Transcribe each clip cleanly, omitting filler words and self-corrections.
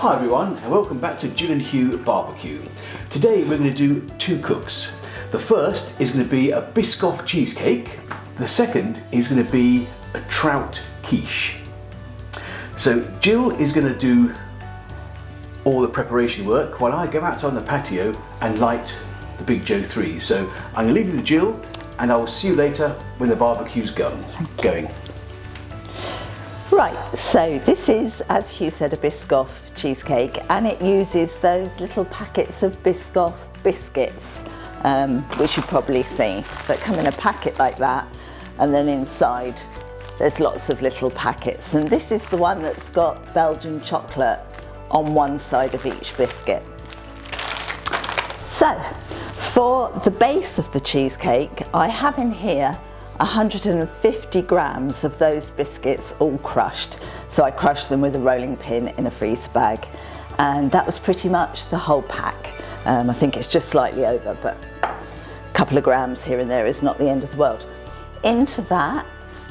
Hi everyone and welcome back to Jill and Hugh Barbecue. Today we're going to do two cooks. The first is going to be a Biscoff Cheesecake. The second is going to be a Trout Quiche. So Jill is going to do all the preparation work while I go outside on the patio and light the Big Joe 3. So I'm going to leave you to Jill and I will see you later when the barbecue's going. Right, so this is, as Hugh said, a Biscoff cheesecake, and it uses those little packets of Biscoff biscuits, which you've probably seen, that come in a packet like that, and then inside there's lots of little packets. And this is the one that's got Belgian chocolate on one side of each biscuit. So, for the base of the cheesecake, I have in here 150 grams of those biscuits all crushed. So I crushed them with a rolling pin in a freezer bag, and that was pretty much the whole pack. I think it's just slightly over, but a couple of grams here and there is not the end of the world. Into that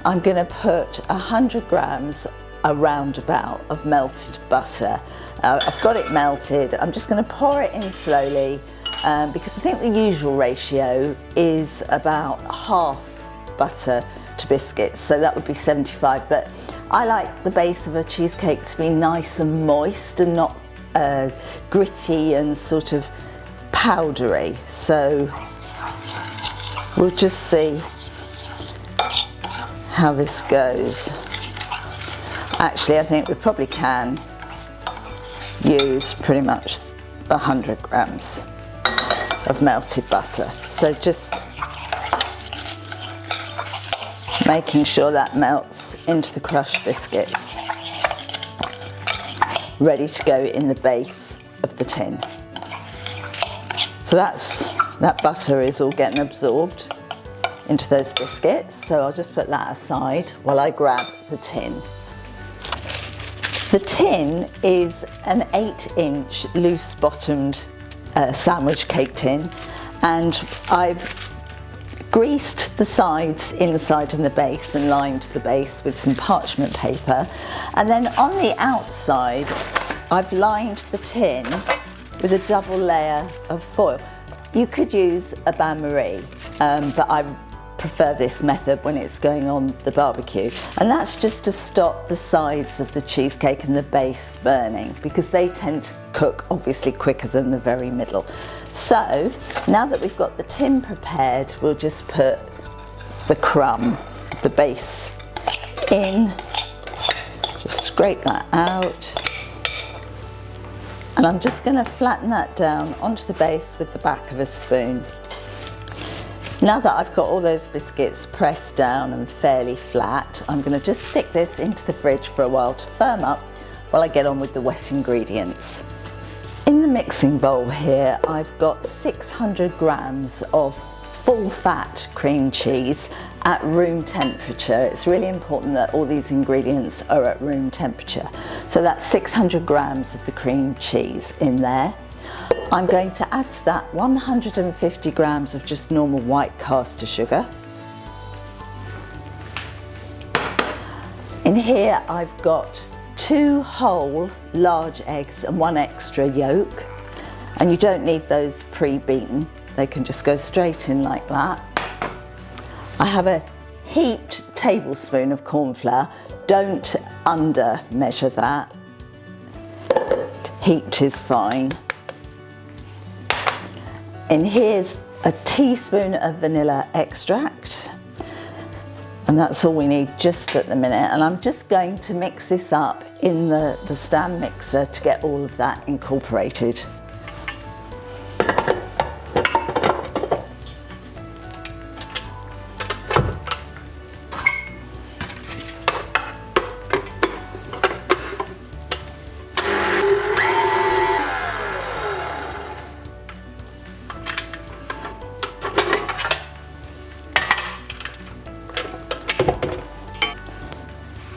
I'm going to put 100 grams around about of melted butter. I've got it melted. I'm just going to pour it in slowly because I think the usual ratio is about half butter to biscuits, so that would be 75, but I like the base of a cheesecake to be nice and moist and not gritty and sort of powdery. So we'll just see how this goes. Actually, I think we probably can use pretty much 100 grams of melted butter. So just making sure that melts into the crushed biscuits, ready to go in the base of the tin. So that butter is all getting absorbed into those biscuits, so I'll just put that aside while I grab the tin. The tin is an 8-inch loose bottomed sandwich cake tin, and I've greased the sides, inside and the base, and lined the base with some parchment paper, and then on the outside I've lined the tin with a double layer of foil. You could use a bain-marie, but I prefer this method when it's going on the barbecue, and that's just to stop the sides of the cheesecake and the base burning, because they tend to cook obviously quicker than the very middle. So now that we've got the tin prepared, we'll just put the crumb, the base, in, just scrape that out, and I'm just going to flatten that down onto the base with the back of a spoon. Now that I've got all those biscuits pressed down and fairly flat, I'm going to just stick this into the fridge for a while to firm up while I get on with the wet ingredients. In the mixing bowl here, I've got 600 grams of full fat cream cheese at room temperature. It's really important that all these ingredients are at room temperature. So that's 600 grams of the cream cheese in there. I'm going to add to that 150 grams of just normal white caster sugar. In here I've got 2 whole large eggs and 1 extra yolk, and you don't need those pre-beaten, they can just go straight in like that. I have a heaped tablespoon of cornflour. Don't under measure that, heaped is fine. In here's a teaspoon of vanilla extract, and that's all we need just at the minute, and I'm just going to mix this up in the stand mixer to get all of that incorporated.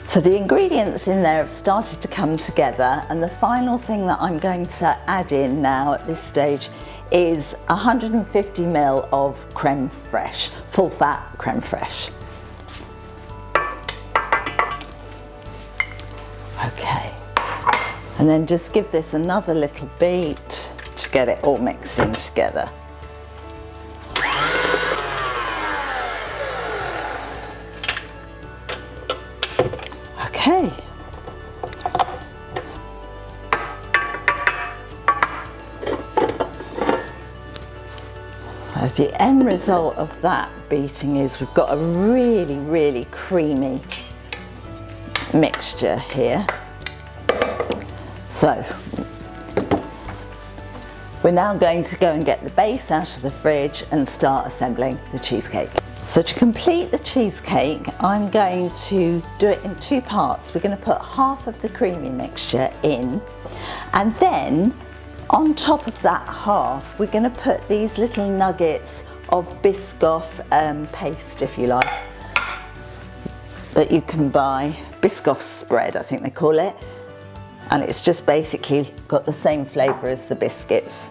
So the ingredients in there have started to come together, and the final thing that I'm going to add in now at this stage is 150 ml of crème fraîche, full fat crème fraîche. Okay. And then just give this another little beat to get it all mixed in together. Okay. The end result of that beating is we've got a really, really creamy mixture here. So we're now going to go and get the base out of the fridge and start assembling the cheesecake. So to complete the cheesecake, I'm going to do it in two parts. We're going to put half of the creamy mixture in, and then on top of that half, we're going to put these little nuggets of Biscoff paste, if you like, that you can buy. Biscoff spread, I think they call it. And it's just basically got the same flavour as the biscuits.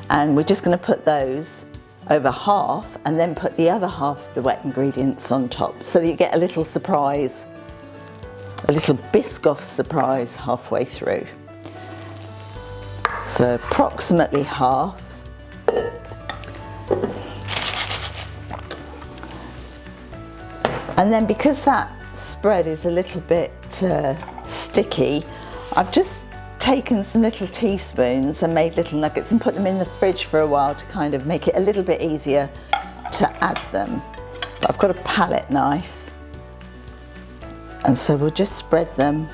And we're just going to put those over half and then put the other half of the wet ingredients on top. So you get a little surprise, a little Biscoff surprise halfway through. So approximately half. And then because that spread is a little bit sticky, I've just taken some little teaspoons and made little nuggets and put them in the fridge for a while to kind of make it a little bit easier to add them. But I've got a palette knife, and so we'll just spread them.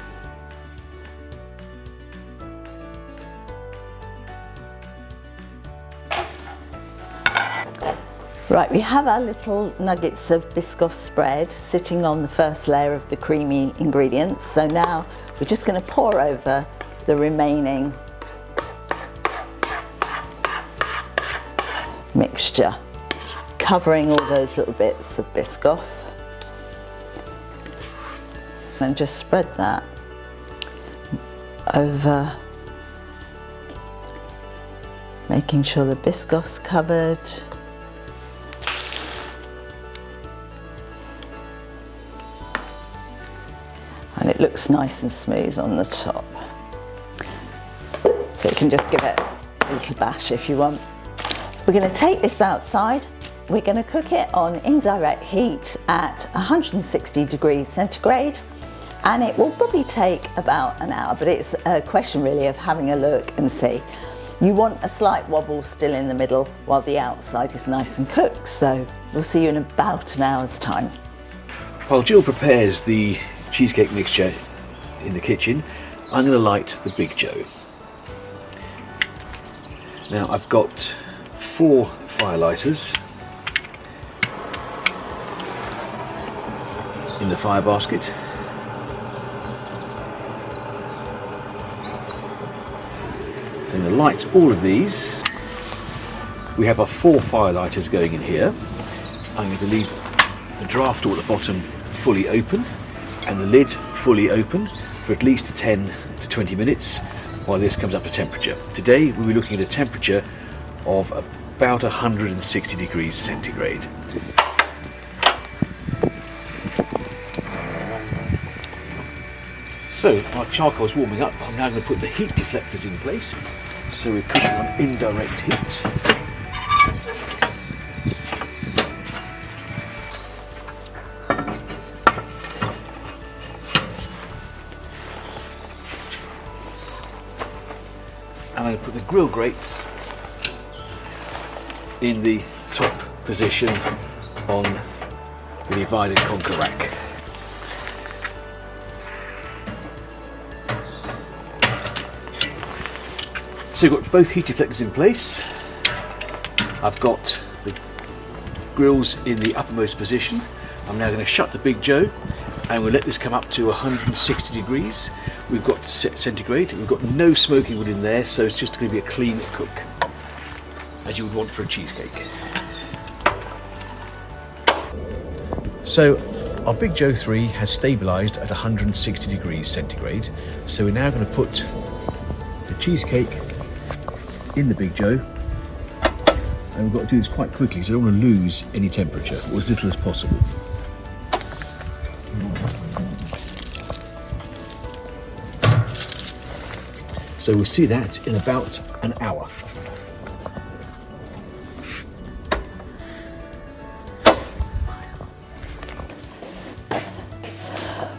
Right, we have our little nuggets of Biscoff spread sitting on the first layer of the creamy ingredients. So now we're just going to pour over the remaining mixture, covering all those little bits of Biscoff, and just spread that over, making sure the Biscoff's covered. And it looks nice and smooth on the top. So you can just give it a little bash if you want. We're going to take this outside. We're going to cook it on indirect heat at 160 degrees centigrade, and it will probably take about an hour, but it's a question really of having a look and see. You want a slight wobble still in the middle while the outside is nice and cooked. So we'll see you in about an hour's time. While Jill prepares the cheesecake mixture in the kitchen, I'm going to light the Big Joe. Now I've got 4 fire lighters in the fire basket. So I'm going to light all of these. We have our 4 fire lighters going in here. I'm going to leave the draft door at the bottom fully open and the lid fully open for at least 10 to 20 minutes while this comes up to temperature. Today we'll be looking at a temperature of about 160 degrees centigrade. So our charcoal's warming up. I'm now going to put the heat deflectors in place. So we're cooking on indirect heat. I'm going to put the grill grates in the top position on the divide and conquer rack. So we've got both heat deflectors in place. I've got the grills in the uppermost position. I'm now going to shut the Big Joe and we'll let this come up to 160 degrees. We've got centigrade, we've got no smoking wood in there, so it's just going to be a clean cook, as you would want for a cheesecake. So our Big Joe 3 has stabilised at 160 degrees centigrade, so we're now going to put the cheesecake in the Big Joe, and we've got to do this quite quickly so I don't want to lose any temperature, or as little as possible. So we'll see that in about an hour.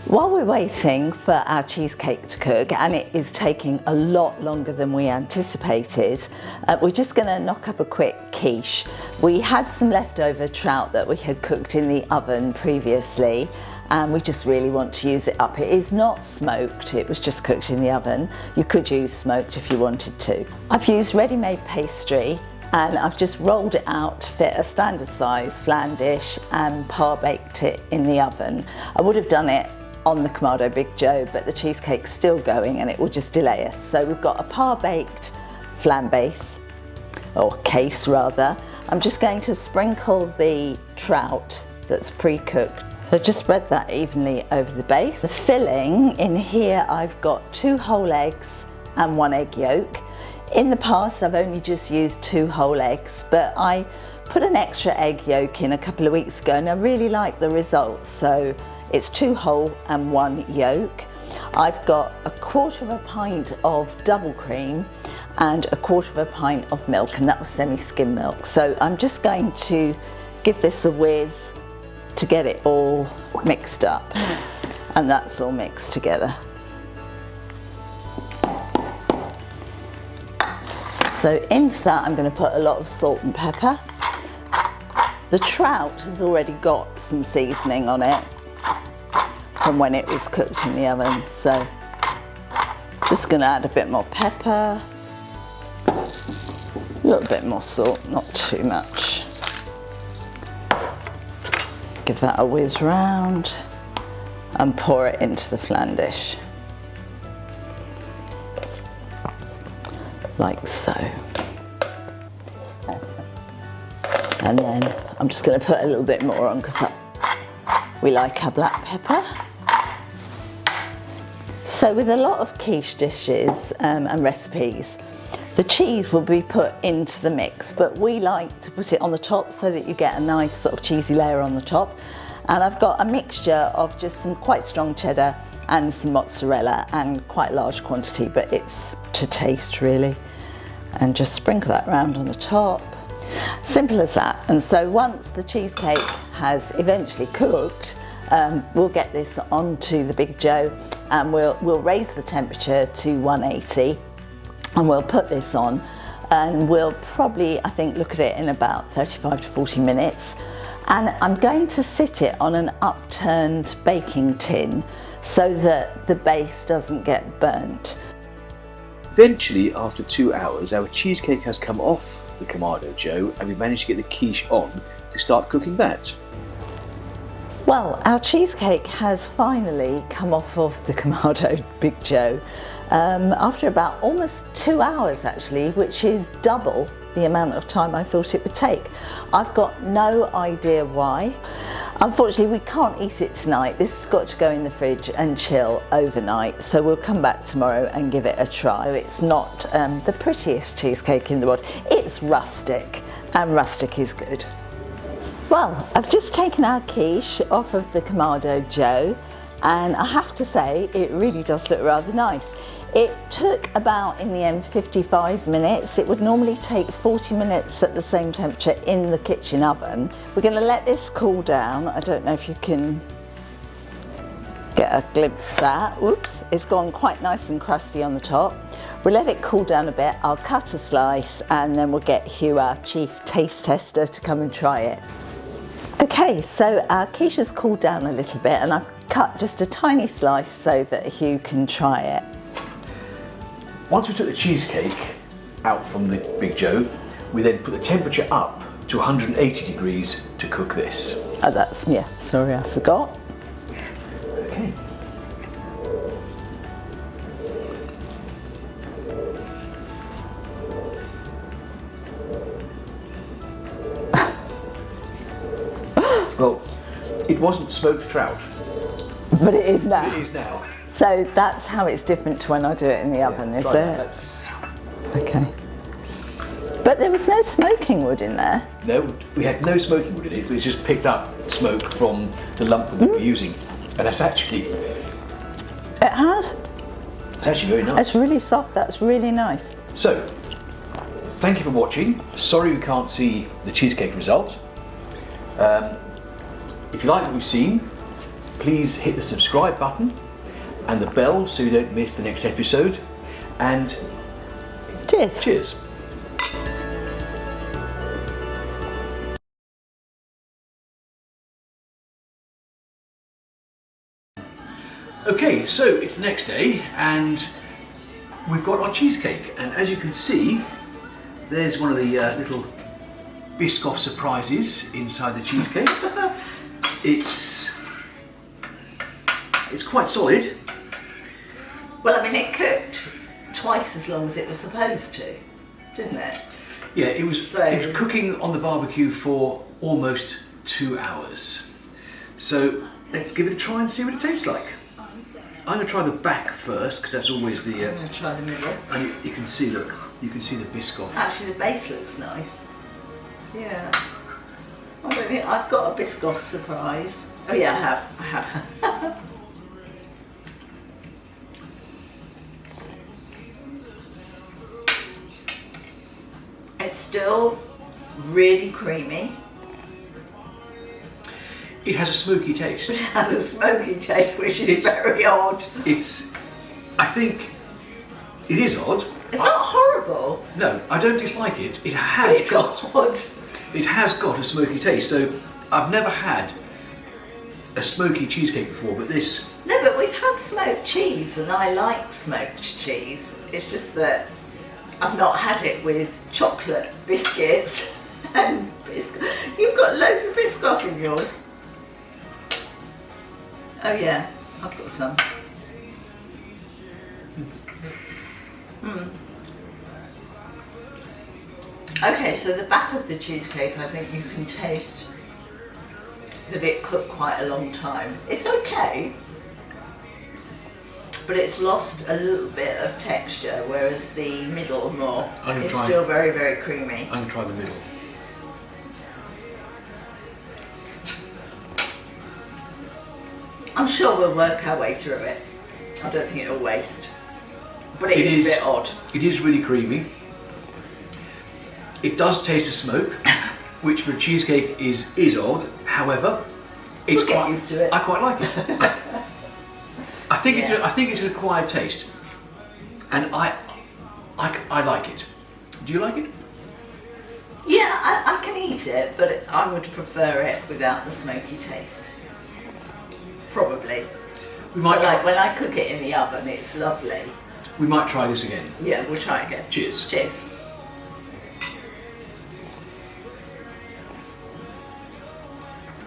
While we're waiting for our cheesecake to cook, and it is taking a lot longer than we anticipated, we're just going to knock up a quick quiche. We had some leftover trout that we had cooked in the oven previously, and we just really want to use it up. It is not smoked, it was just cooked in the oven. You could use smoked if you wanted to. I've used ready-made pastry, and I've just rolled it out to fit a standard size flan dish and par-baked it in the oven. I would have done it on the Kamado Big Joe, but the cheesecake's still going and it will just delay us. So we've got a par-baked flan base, or case rather. I'm just going to sprinkle the trout that's pre-cooked. So just spread that evenly over the base. The filling in here, I've got 2 whole eggs and 1 egg yolk. In the past, I've only just used 2 whole eggs, but I put an extra egg yolk in a couple of weeks ago and I really like the results. So it's 2 whole and 1 yolk. I've got 1/4 pint of double cream and 1/4 pint of milk, and that was semi-skim milk. So I'm just going to give this a whiz to get it all mixed up, and that's all mixed together. So into that I'm going to put a lot of salt and pepper. The trout has already got some seasoning on it from when it was cooked in the oven, so just going to add a bit more pepper, a little bit more salt, not too much. Give that a whiz round and pour it into the flan dish, like so. And then I'm just going to put a little bit more on because we like our black pepper. So with a lot of quiche dishes and recipes, the cheese will be put into the mix, but we like to put it on the top so that you get a nice sort of cheesy layer on the top. And I've got a mixture of just some quite strong cheddar and some mozzarella, and quite a large quantity, but it's to taste really. And just sprinkle that around on the top. Simple as that. And so once the cheesecake has eventually cooked, we'll get this onto the Big Joe, and we'll raise the temperature to 180, and we'll put this on, and we'll probably, I think, look at it in about 35 to 40 minutes. And I'm going to sit it on an upturned baking tin so that the base doesn't get burnt. Eventually, after 2 hours, our cheesecake has come off the Kamado Joe, and we managed to get the quiche on to start cooking that. Well, our cheesecake has finally come off of the Kamado Big Joe after about almost 2 hours actually, which is double the amount of time I thought it would take. I've got no idea why. Unfortunately, we can't eat it tonight. This has got to go in the fridge and chill overnight, so we'll come back tomorrow and give it a try. It's not the prettiest cheesecake in the world. It's rustic, and rustic is good. Well, I've just taken our quiche off of the Kamado Joe, and I have to say it really does look rather nice. It took about, in the end, 55 minutes. It would normally take 40 minutes at the same temperature in the kitchen oven. We're going to let this cool down. I don't know if you can get a glimpse of that. Oops, it's gone quite nice and crusty on the top. We'll let it cool down a bit. I'll cut a slice, and then we'll get Hugh, our chief taste tester, to come and try it. Okay, so our quiche has cooled down a little bit, and I've cut just a tiny slice so that Hugh can try it. Once we took the cheesecake out from the Big Joe, we then put the temperature up to 180 degrees to cook this. Oh, that's, yeah, sorry, I forgot. Okay. Well, it wasn't smoked trout. But it is now. It is now. So that's how it's different to when I do it in the oven, is it? Okay. But there was no smoking wood in there. No, we had no smoking wood in it. It was just picked up smoke from the lump that we were using. And that's actually... It has. It's actually very nice. It's really soft, that's really nice. So, thank you for watching. Sorry we can't see the cheesecake result. If you like what we've seen, please hit the subscribe button and the bell so you don't miss the next episode. And Cheers. cheers. Okay, so it's the next day and we've got our cheesecake, and as you can see, there's one of the little Biscoff surprises inside the cheesecake. It's quite solid. Well, I mean, it cooked twice as long as it was supposed to, didn't it? Yeah, it was cooking on the barbecue for almost 2 hours. So let's give it a try and see what it tastes like. I'm going to try the back first because that's always the. I'm going to try the middle. And you can see, look, you can see the Biscoff. Actually, the base looks nice. Yeah. I don't think I've got a Biscoff surprise. Oh yeah, I have. It's still really creamy. It has a smoky taste. It has a smoky taste, which is very odd. I think it is odd. It's not horrible. No, I don't dislike it. It has odd. It has got a smoky taste. So I've never had a smoky cheesecake before, but this. No, but we've had smoked cheese, and I like smoked cheese. It's just that I've not had it with chocolate biscuits and Biscoff. You've got loads of Biscoff in yours. Oh yeah, I've got some. Okay, so the back of the cheesecake, I think you can taste that it cooked quite a long time. It's okay, but it's lost a little bit of texture, whereas the middle more is still very, very creamy. I'm going to try the middle. I'm sure we'll work our way through it. I don't think it'll waste. But it is a bit odd. It is really creamy. It does taste of smoke, which for a cheesecake is odd. However, we'll get used to it. I quite like it. I think it's an acquired taste, and I like it. Do you like it? Yeah, I can eat it, but I would prefer it without the smoky taste. Probably. Like when I cook it in the oven, it's lovely. We might try this again. Yeah, we'll try again. Cheers. Cheers.